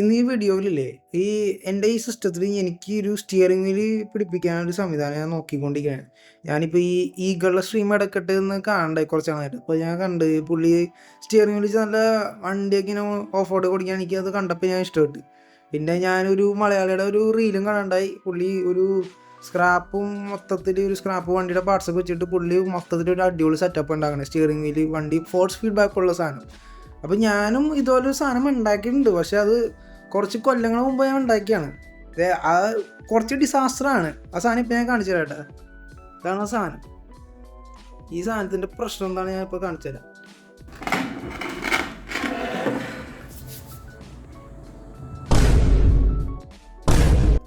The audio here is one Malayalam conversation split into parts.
ഇന്ന് ഈ വീഡിയോയിലില്ലേ, ഈ എൻ്റെ ഈ സിസ്റ്റത്തിൽ എനിക്ക് ഒരു സ്റ്റിയറിംഗ് വീല് പിടിപ്പിക്കാനൊരു സംവിധാനം ഞാൻ നോക്കിക്കൊണ്ടിരിക്കുകയാണ്. ഞാനിപ്പോൾ ഈ ഈഗളുടെ സ്ട്രീം ഇടക്കിട്ട് എന്ന് കാണണ്ടായി കുറച്ച് നാളായിട്ട്. അപ്പോൾ ഞാൻ കണ്ട് പുള്ളി സ്റ്റിയറിംഗ് വീല് നല്ല വണ്ടിയൊക്കെ ഇങ്ങനെ ഓഫ് റോഡ് ഓടിക്കാൻ എനിക്കത് കണ്ടപ്പോൾ ഞാൻ ഇഷ്ടപ്പെട്ടു. പിന്നെ ഞാനൊരു മലയാളിയുടെ ഒരു റീലും കാണണ്ടായി. പുള്ളി ഒരു സ്ക്രാപ്പും മൊത്തത്തിൽ ഒരു സ്ക്രാപ്പ് വണ്ടിയുടെ പാർട്സൊക്കെ വെച്ചിട്ട് പുള്ളി മൊത്തത്തിൽ ഒരു അടിപൊളി സെറ്റപ്പ് ഉണ്ടാക്കണം സ്റ്റിയറിംഗ് വീല് വണ്ടി ഫോഴ്സ് ഫീഡ്ബാക്ക് ഉള്ള സാധനം. അപ്പം ഞാനും ഇതുപോലൊരു സാധനം ഉണ്ടാക്കിയിട്ടുണ്ട്. പക്ഷെ അത് കുറച്ച് കൊല്ലങ്ങൾ മുമ്പ് ഞാൻ ഉണ്ടാക്കിയാണ്. ആ കുറച്ച് ഡിസാസ്റ്ററാണ് ആ സാധനം. ഇപ്പം ഞാൻ കാണിച്ചു തരാം കേട്ടോ. ഇതാണ് ആ സാധനം. ഈ സാധനത്തിൻ്റെ പ്രശ്നം എന്താണ് ഞാൻ ഇപ്പോൾ കാണിച്ചു തരാം.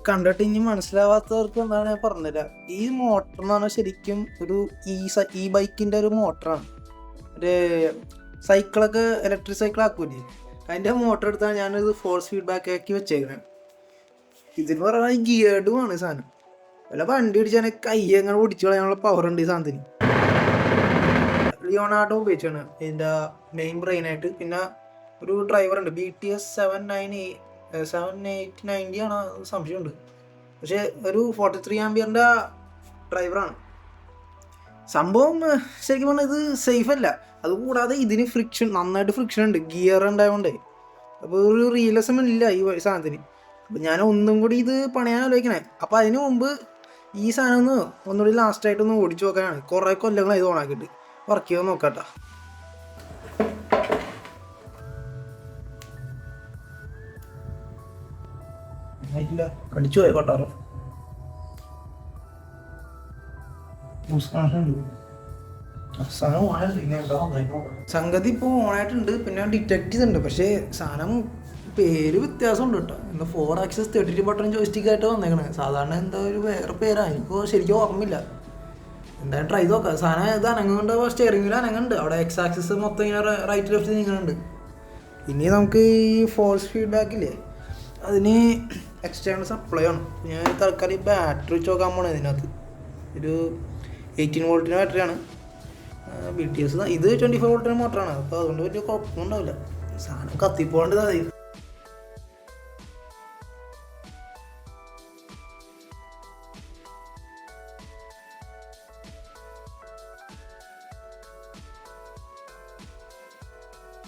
കണ്ടിട്ട് ഇനി മനസ്സിലാവാത്തവർക്ക് എന്താണ് ഞാൻ പറഞ്ഞുതരാം. ഈ മോട്ടർ എന്ന് പറഞ്ഞാൽ ശരിക്കും ഒരു ഈ ബൈക്കിൻ്റെ ഒരു മോട്ടറാണ്. ഒരു സൈക്കിളൊക്കെ ഇലക്ട്രിക് സൈക്കിൾ ആക്കൂലേ, അതിൻ്റെ മോട്ടർ എടുത്താണ് ഞാനിത് ഫോഴ്സ് ഫീഡ്ബാക്ക് ആക്കി വെച്ചേക്കുന്നത്. ഇതിന് പറഞ്ഞാൽ ഗിയർഡുമാണ് സാധനം. വല്ല വണ്ടി ഇടിച്ചാൽ കൈ എങ്ങനെ ഓടിച്ചു കളയാനുള്ള പവർ ഉണ്ട് ഈ സാധനത്തിന്. ലിയോണാർഡോ ഉപയോഗിച്ചാണ് ഇതിൻ്റെ മെയിൻ ബ്രെയിനായിട്ട്. പിന്നെ ഒരു ഡ്രൈവർ ഉണ്ട്, BTS 780 ആണ് സംശയമുണ്ട്. പക്ഷേ ഒരു 43 ആംപിയറിൻ്റെ ഡ്രൈവറാണ് സംഭവം. ശരിക്കും പറഞ്ഞാൽ ഇത് സേഫ് അല്ല. അതുകൂടാതെ ഇതിന് നന്നായിട്ട് ഫ്രിക്ഷൻ ഉണ്ട്, ഗിയർ ഉണ്ടായതുകൊണ്ടേ. അപ്പോൾ ഒരു റിയലിസം ഇല്ല ഈ സാധനത്തിന്. അപ്പോൾ ഞാൻ ഒന്നും കൂടി ഇത് പണിയാൻ ആലോചിക്കണേ. അപ്പോൾ അതിന് മുമ്പ് ഈ സാധനം ഒന്നുകൂടി ലാസ്റ്റായിട്ടൊന്ന് ഓടിച്ചു നോക്കാനാണ്. കുറേ കൊല്ലങ്ങളായി ഇത് ഓണാക്കിയിട്ട്. വർക്ക് ചെയ്ത് നോക്കാട്ടോ. കടിച്ചു പോയ കൊട്ടാറോ സംഗതി ഇപ്പോൾ ഓണായിട്ടുണ്ട്. പിന്നെ ഡിറ്റക്ട് ചെയ്തിട്ടുണ്ട്. പക്ഷേ സാധനം പേര് വ്യത്യാസമുണ്ട് കേട്ടോ. എന്താ 4 ആക്സസ് 32 ബട്ടൺ ജോയിസ്റ്റിക് ആയിട്ട് വന്നേക്കണേ. സാധാരണ എന്താ ഒരു വേറെ പേരാണ്, ഇപ്പോൾ ശരിക്കും ഓർമ്മയില്ല. എന്തായാലും ട്രൈ നോക്കാം. സാധനം ഇത് അനങ്ങുന്നുണ്ട്, സ്റ്റിയറിംഗിൽ അനങ്ങുന്നുണ്ട്. അവിടെ എക്സ് ആക്സിസ് മൊത്തം ഇങ്ങനെ റൈറ്റ് ലെഫ്റ്റ് നീങ്ങുന്നുണ്ട്. ഇനി നമുക്ക് ഈ ഫോഴ്സ് ഫീഡ്ബാക്കില്ലേ, അതിന് എക്സ്റ്റേണൽ സപ്ലൈ ആണ്. ഞാൻ തൽക്കാലം ഈ ബാറ്ററി വെച്ച് നോക്കാൻ പോണേ. ഇതിനകത്ത് ഒരു 18 വോൾട്ടിൻ്റെ ബാറ്ററിയാണ്. BTS ഇത് 24 വോൾട്ടിൻ്റെ മോട്ടറാണ്. അപ്പോൾ അതുകൊണ്ട് വലിയ കുഴപ്പമൊന്നും ഉണ്ടാവില്ല. സാധനം കത്തിപ്പോണ്ടത് മതി.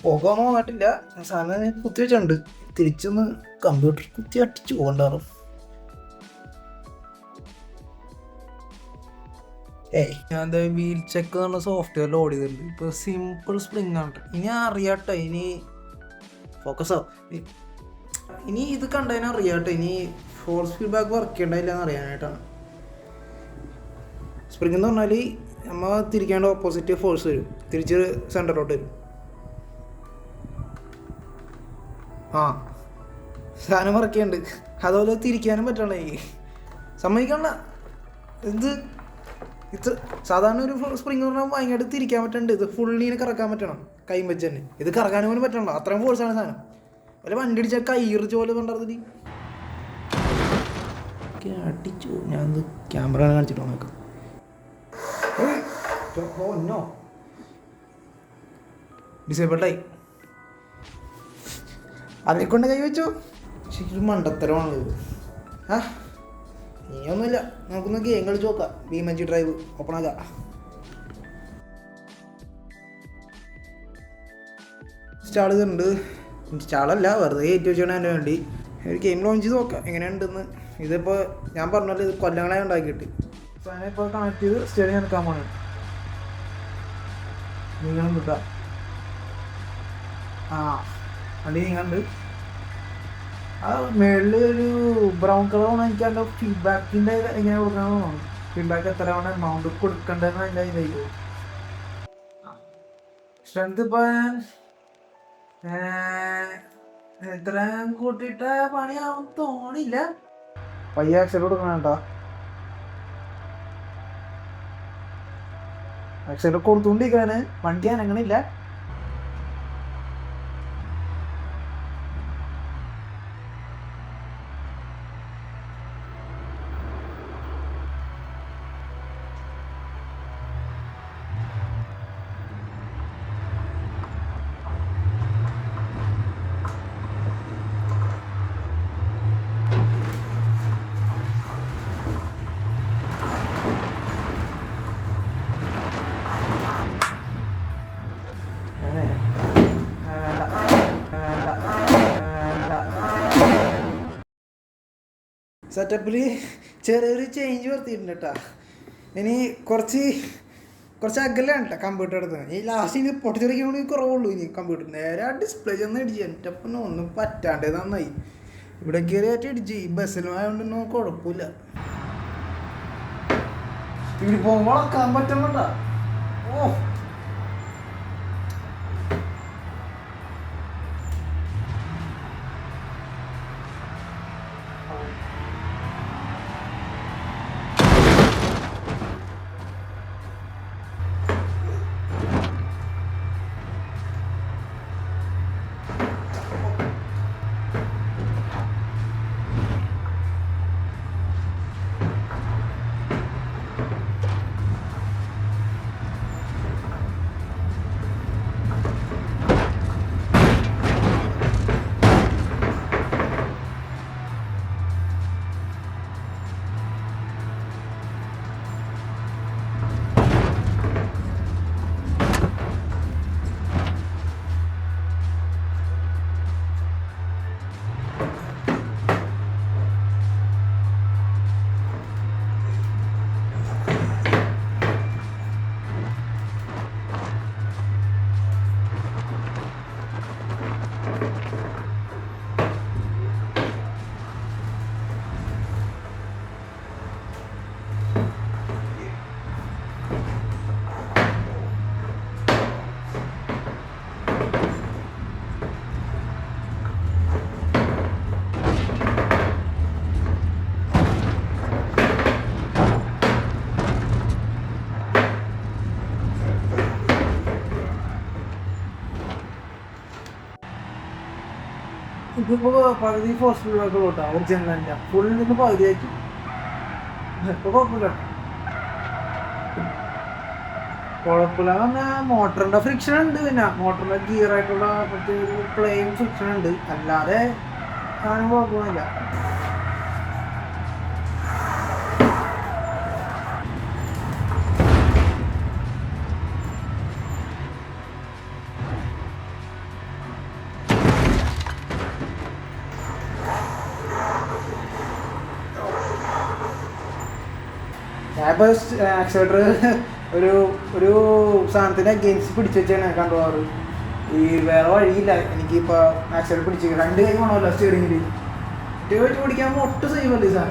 പോകാൻ പോകാട്ടില്ല. സാധനം കുത്തി വെച്ചിട്ടുണ്ട്. തിരിച്ചൊന്ന് കമ്പ്യൂട്ടർ കുത്തി അടിച്ച് പോകണ്ടാറും. ഞാൻ എന്താ വീൽ ചെക്ക് എന്ന് പറഞ്ഞ സോഫ്റ്റ്വെയർ ലോഡ് ചെയ്തിട്ടുണ്ട്. ഇപ്പോൾ സിമ്പിൾ സ്പ്രിങ് ആണ്. ഇനി അറിയാട്ടോ, ഇനി ഫോക്കസ് ആവും. ഇനി ഇത് കണ്ടതിന് അറിയാട്ടോ, ഇനി ഫോഴ്സ് ഫീഡ്ബാക്ക് വർക്ക് ചെയ്യണ്ടായില്ല എന്ന് അറിയാനായിട്ടാണ്. സ്പ്രിങ് എന്ന് പറഞ്ഞാൽ നമ്മൾ തിരിക്കേണ്ട ഓപ്പോസിറ്റ് ഫോഴ്സ് വരും, തിരിച്ച് സെൻറ്ററിലോട്ട് വരും. സാധനം വർക്ക് ചെയ്യുന്നുണ്ട്. അതുപോലെ തിരിക്കാനും പറ്റണ എനിക്ക് സമ്മതിക്കണ്ട. ഇത് സാധാരണ ഒരു സ്പ്രിങ് പറഞ്ഞാൽ ഭയങ്കരമായിട്ട് തിരിക്കാൻ പറ്റുന്നുണ്ട്. ഇത് ഫുള്ളിനെ കറക്കാൻ പറ്റണം കൈ വെച്ച് തന്നെ. ഇത് കറക്കാനും പോലും പറ്റണല്ലോ, അത്രയും ഫോഴ്സാണ് സാധനം. വല്ല വണ്ടി അടിച്ചാൽ കൈറിച്ച് പോലെ കണ്ടതിൽ അടിച്ചു. ഞാൻ ക്യാമറ കാണിച്ചിട്ട് നോക്കാം. ഡിസേബിൾഡായി. അതിനെക്കൊണ്ട് കൈ വെച്ചു. ശരിക്കും മണ്ടത്തരമാണ് ഇത്. ഇനിയൊന്നുമില്ല, നമുക്കൊന്ന് ഗെയിം കളിച്ച് നോക്കാം. BeamNG ഡ്രൈവ് ഓപ്പൺ ആക്കാം. ഇൻസ്റ്റാൾ ചെയ്തിട്ടുണ്ട്. ഇൻസ്റ്റാളല്ല, വെറുതെ കയറ്റി വെച്ചാണ് എൻ്റെ വേണ്ടി. ഒരു ഗെയിം ലോഞ്ച് ചെയ്ത് നോക്കാം എങ്ങനെയുണ്ടെന്ന്. ഇതിപ്പോൾ ഞാൻ പറഞ്ഞല്ലോ, ഇത് കൊല്ലങ്ങളായി ഉണ്ടാക്കിയിട്ട്. സാധനം ഇപ്പോൾ കണക്ട് ചെയ്ത് സ്റ്റേഡിയം എടുക്കാൻ പോകണം. നീങ്ങണം കിട്ടാം. വണ്ടി നീങ്ങുന്നുണ്ട്. ആ മേളിൽ ഒരു ബ്രൗൺ കളറാണ്. എനിക്ക് അതിൻ്റെ ഫീഡ്ബാക്കിൻ്റെ എങ്ങനെ കൊടുക്കണമെന്ന് തോന്നുന്നു. ഫീഡ്ബാക്ക് എത്രയാണ് എമൗണ്ട് കൊടുക്കേണ്ടതെന്ന് അതിൻ്റെ ഇതായിട്ട്. സ്ട്രെങ്ത് ഇപ്പോൾ എത്ര കൂട്ടിയിട്ട് പണിയാവും തോന്നില്ല. പയ്യ ആക്സിഡൻറ്റ് കൊടുക്കണം കേട്ടോ. ആക്സിഡൻറ്റ് കൊടുത്തുകൊണ്ടിരിക്കുകയാണ്, വണ്ടി അനങ്ങണില്ല. സെറ്റപ്പിൽ ചെറിയൊരു ചേഞ്ച് വരുത്തിയിട്ടുണ്ട് കേട്ടോ. ഇനി കുറച്ച് അകലെയാണ് കേട്ടോ കമ്പ്യൂട്ടർ എടുത്തത്. ഈ ലാസ്റ്റ് ഇനി പൊട്ടിച്ചെറിക്കാൻ കുറവുള്ളൂ. ഇനി കമ്പ്യൂട്ടർ നേരെ ആ ഡിസ്പ്ലേ ചെന്ന് ഇടിച്ച് എൻ്റെ അപ്പം ഒന്നും പറ്റാണ്ട് നന്നായി. ഇവിടെ കയറിയായിട്ട് ഇടിച്ച് ഈ ബസ്സിലുമായതുകൊണ്ടൊന്നും കുഴപ്പമില്ല. ഇവിടെ പോകുമ്പോൾ വളക്കാൻ പറ്റുന്നുണ്ടോ? ഓ ഇതിപ്പോൾ പകുതി ഹോസ്പിറ്റലുകളൊക്കെ പോട്ടാ ഒറിജിനൽ തന്നെ ഫുള്ളിൽ നിന്ന് പകുതിയായിട്ട്. ഇപ്പോൾ കുഴപ്പമില്ല പറഞ്ഞാൽ മോട്ടറിൻ്റെ ഫ്രിക്ഷൻ ഉണ്ട്. പിന്നെ മോട്ടറിൻ്റെ ഗിയറായിട്ടുള്ള മറ്റേ ഒരു പ്ലെയിൻ ഫ്രിക്ഷൻ ഉണ്ട്. അല്ലാതെ സാധനം കുഴപ്പമൊന്നുമില്ല. ഞാനിപ്പോൾ ആക്സിലേറ്റർ ഒരു ഒരു സാധനത്തിൻ്റെ അഗെയിൻസ്റ്റ് പിടിച്ച് വെച്ചാണ് കണ്ടുപോകാറ്. ഈ വേറെ വഴിയില്ല എനിക്കിപ്പോൾ ആക്സിലേറ്റർ പിടിച്ച് 2 കൈ വേണമല്ലോ സ്റ്റിയറിങ്ങിൽ. ഒറ്റ വെച്ച് പിടിക്കാൻ ഒട്ടും സേഫ് അല്ലേ സാർ.